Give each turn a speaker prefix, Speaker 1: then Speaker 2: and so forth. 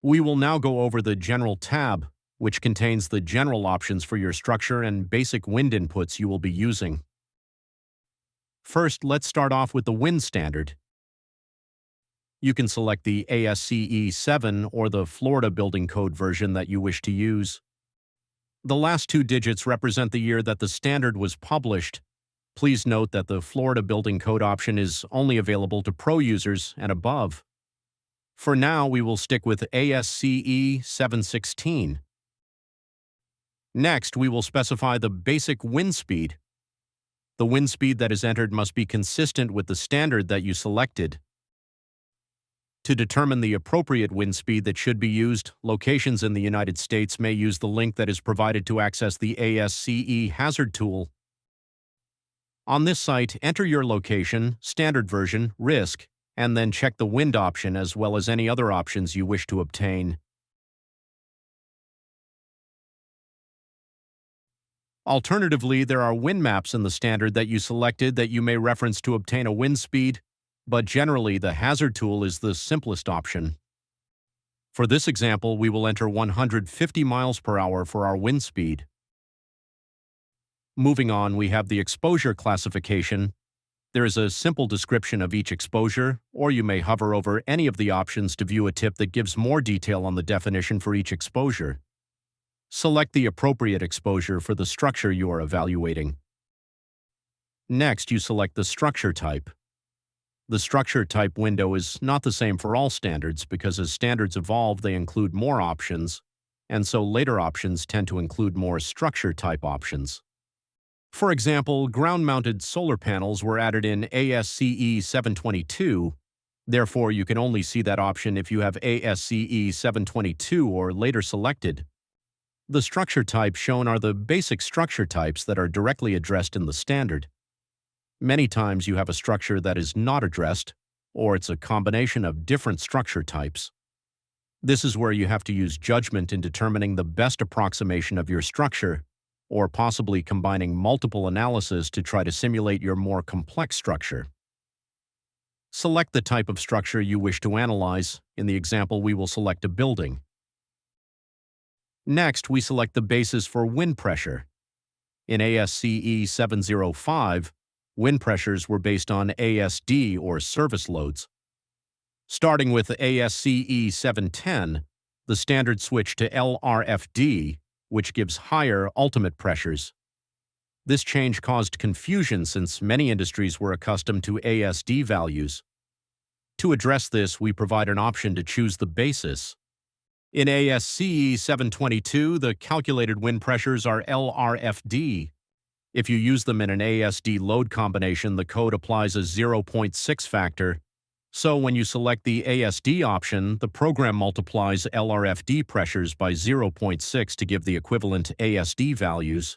Speaker 1: We will now go over the General tab, which contains the general options for your structure and basic wind inputs you will be using. First, let's start off with the wind standard. You can select the ASCE 7 or the Florida Building Code version that you wish to use. The last two digits represent the year that the standard was published. Please note that the Florida Building Code option is only available to pro users and above. For now, we will stick with ASCE 716. Next, we will specify the basic wind speed. The wind speed that is entered must be consistent with the standard that you selected. To determine the appropriate wind speed that should be used, locations in the United States may use the link that is provided to access the ASCE Hazard Tool. On this site, enter your location, standard version, risk, and then check the wind option as well as any other options you wish to obtain. Alternatively, there are wind maps in the standard that you selected that you may reference to obtain a wind speed, but generally the hazard tool is the simplest option. For this example, we will enter 150 miles per hour for our wind speed. Moving on, we have the exposure classification. There is a simple description of each exposure, or you may hover over any of the options to view a tip that gives more detail on the definition for each exposure. Select the appropriate exposure for the structure you are evaluating. Next, you select the structure type. The structure type window is not the same for all standards because as standards evolve, they include more options, and so later options tend to include more structure type options. For example, ground-mounted solar panels were added in ASCE 722, therefore you can only see that option if you have ASCE 722 or later selected. The structure types shown are the basic structure types that are directly addressed in the standard. Many times you have a structure that is not addressed, or it's a combination of different structure types. This is where you have to use judgment in determining the best approximation of your structure, or possibly combining multiple analyses to try to simulate your more complex structure. Select the type of structure you wish to analyze. In the example, we will select a building. Next, we select the basis for wind pressure. In ASCE 705, wind pressures were based on ASD or service loads. Starting with ASCE 710, the standard switched to LRFD, which gives higher ultimate pressures. This change caused confusion since many industries were accustomed to ASD values. To address this, we provide an option to choose the basis. In ASCE 722, the calculated wind pressures are LRFD. If you use them in an ASD load combination, the code applies a 0.6 factor. So when you select the ASD option, the program multiplies LRFD pressures by 0.6 to give the equivalent ASD values.